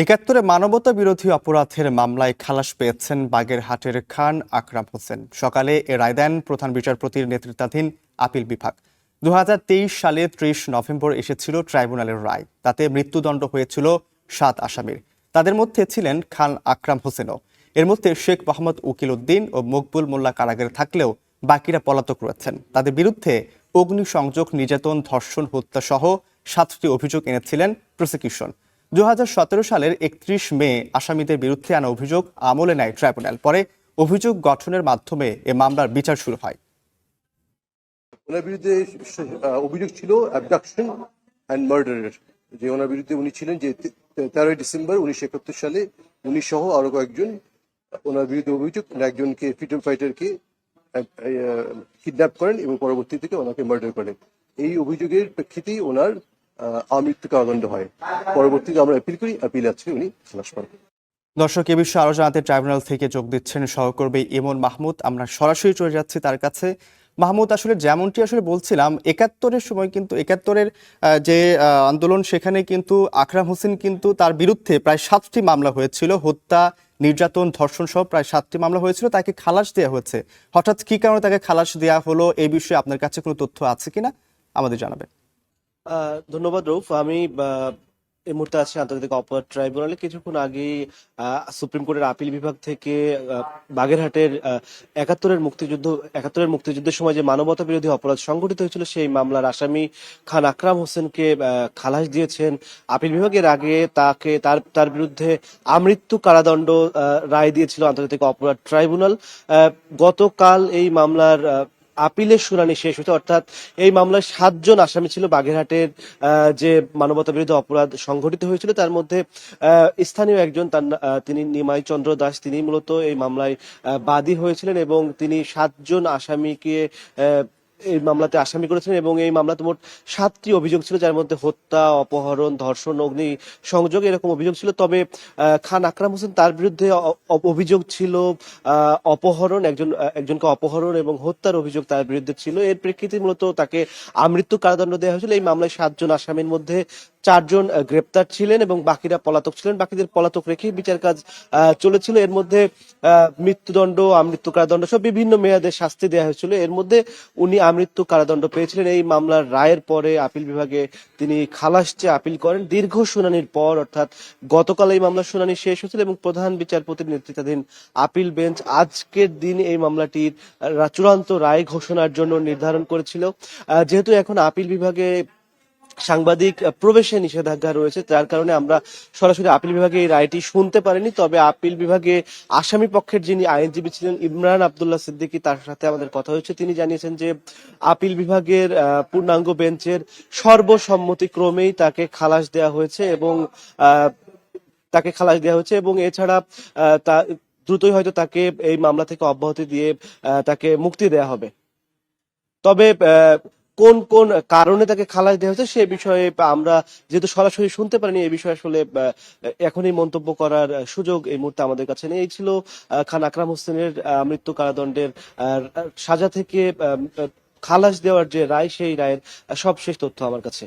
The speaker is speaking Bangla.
একাত্তরে মানবতা বিরোধী অপরাধের মামলায় খালাস পেয়েছেন বাগেরহাটের খান আকরাম হোসেন। সকালে এ রায় দেন প্রধান বিচারপতির নেতৃত্বাধীন আপিল বিভাগ। 2023 সালে 30 নভেম্বর এসেছিল ট্রাইব্যুনালের রায়। তাতে মৃত্যুদণ্ড হয়েছিল 7 আসামির। তাদের মধ্যে ছিলেন খান আকরাম হোসেনও। এর মধ্যে শেখ মোহাম্মদ উকিল উদ্দিন ও মকবুল মোল্লা কারাগারে থাকলেও বাকিরা পলাতক রয়েছেন। তাদের বিরুদ্ধে অগ্নিসংযোগ, নির্যাতন, ধর্ষণ, হত্যা সহ 7টি অভিযোগ এনেছিলেন প্রসিকিউশন। 2017 সালের 31 মে আসামিদের বিরুদ্ধে আনা অভিযোগ আমলে নেয় ট্রাইব্যুনাল। পরে অভিযোগ গঠনের মাধ্যমে এ মামলার বিচার শুরু হয়। ওনার বিরুদ্ধে অভিযোগ ছিল অ্যাবডাকশন অ্যান্ড মার্ডারের। যে ওনার বিরুদ্ধে উনি ছিলেন যে 13 ডিসেম্বর 1971 সালে উনি সহ আরো কয়েকজন ওনার বিরুদ্ধে অভিযোগ একজনকে ফ্রিডম ফাইটারকে কিডন্যাপ করেন এবং পরবর্তী থেকে ওনাকে মার্ডার করেন। এই অভিযোগের প্রেক্ষিতেই ওনার আমৃত্যু কারাদণ্ড হয়। পরবর্তীতে আমরা অ্যাপিল করি, অ্যাপিল আজকে উনি খালাস পান। দর্শক, এ বিষয়ে আরো জানাতে ট্রাইব্যুনাল থেকে যোগ দিচ্ছেন সহকর্মী ইমন মাহমুদ। আমরা সরাসরি চলে যাচ্ছি তার কাছে। মাহমুদ, আসলে যেমনটি বলছিলাম, 71-এর সময় কিন্তু 71-এর যে আন্দোলন, সেখানে কিন্তু আকরাম হোসেন কিন্তু তার বিরুদ্ধে প্রায় 7টি মামলা হয়েছিল। হত্যা, নির্যাতন, ধর্ষণ সহ প্রায় 7টি মামলা হয়েছিল। তাকে খালাস দেওয়া হয়েছে। হঠাৎ কি কারণে তাকে খালাস দেওয়া হলো, এই বিষয়ে আপনার কাছে কোনো তথ্য আছে কিনা আমাদের জানাবেন। ধন্যবাদ রৌফ। আমি এই মুহূর্তে আছি আন্তর্জাতিক অপরাধ ট্রাইব্যুনালে। কিছুক্ষণ আগেই সুপ্রিম কোর্টের আপিল বিভাগ থেকে বাগেরহাটের একাত্তরের মুক্তিযুদ্ধের সময় যে মানবতা বিরোধী অপরাধ সংঘটিত হয়েছিল সেই মামলার আসামি খান আকরাম হোসেনকে খালাস দিয়েছেন আপিল বিভাগের। আগে তার বিরুদ্ধে আমৃত্যু কারাদণ্ড রায় দিয়েছিল আন্তর্জাতিক অপরাধ ট্রাইব্যুনাল। গতকাল এই মামলার আপিলের শুনানি শেষ হয়েছে। অর্থাৎ এই মামলায় 7 জন আসামি ছিল বাগেরহাটের যে মানবতা বিরোধী অপরাধ সংঘটিত হয়েছিল তার মধ্যে স্থানীয় একজন, তিনি নিমাই চন্দ্র দাস, তিনি মূলত এই মামলায় বাদী হয়েছিলেন এবং তিনি 7 জন আসামিকে এই মামলাতে আসামি করেছিলেন এবং এই মামলাতে মোট 7টি অভিযোগ ছিল, যার মধ্যে হত্যা, অপহরণ, ধর্ষণ, অগ্নি সংযোগ এরকম অভিযোগ ছিল। তবে খান আকরাম হোসেন, তার বিরুদ্ধে অভিযোগ ছিল অপহরণ, একজনকে অপহরণ এবং হত্যার অভিযোগ তার বিরুদ্ধে ছিল। এর প্রেক্ষিতে মূলত তাকে আমৃত্যু কারাদণ্ড দেওয়া হয়েছিল। এই মামলায় 7 জন আসামির মধ্যে 4 জন গ্রেপ্তার ছিলেন এবং বাকিরা পলাতক ছিলেন। বাকিদের পলাতক রেখে বিচার কাজ চলেছিল। এর মধ্যে মৃত্যুদণ্ড, আমৃত্যু কারাদণ্ড সব বিভিন্ন মেয়াদে শাস্তি দেওয়া হয়েছিল। এর মধ্যে উনি আমৃত্যু কারাদণ্ড পেয়েছিলেন। এই মামলার রায়ের পরে আপিল বিভাগে তিনি খালাস চেয়ে আপিল করেন। দীর্ঘ শুনানির পর, অর্থাৎ গতকাল এই মামলার শুনানি শেষ হয়েছিল এবং প্রধান বিচারপতির নেতৃত্বাধীন আপিল বেঞ্চ আজকের দিন এই মামলাটির চূড়ান্ত রায় ঘোষণার জন্য নির্ধারণ করেছিল। যেহেতু এখন আপিল বিভাগে সাংবাদিক প্রবেশে নিষেধাজ্ঞা রয়েছে, তার কারণে আমরা সরাসরি আপিল বিভাগে এই রায়টি শুনতে পারিনি। তবে আপিল বিভাগে আসামি পক্ষের যিনি আইনজীবী ছিলেন ইমরান আব্দুল্লাহ সিদ্দিকী, তার সাথে আমাদের কথা হয়েছে। তিনি জানিয়েছেন যে আপিল বিভাগের পূর্ণাঙ্গ বেঞ্চের সর্বসম্মতিক্রমেই তাকে খালাস দেওয়া হয়েছে এবং এছাড়া তা দ্রুতই হয়তো তাকে এই মামলা থেকে অব্যাহতি দিয়ে তাকে মুক্তি দেওয়া হবে। তবে কোন কোন কারণে তাকে খালাস দেওয়া হয়েছে সে বিষয়ে আমরা যেহেতু সরাসরি শুনতে পারিনি, এই বিষয়ে আসলে এখনই মন্তব্য করার সুযোগ এই মুহূর্তে আমাদের কাছে নেই। এই ছিল খান আকরাম হোসেনের মৃত্যু কারাদণ্ডের সাজা থেকে খালাস দেওয়ার যে রায়, সেই রায়ের সবশেষ তথ্য আমার কাছে।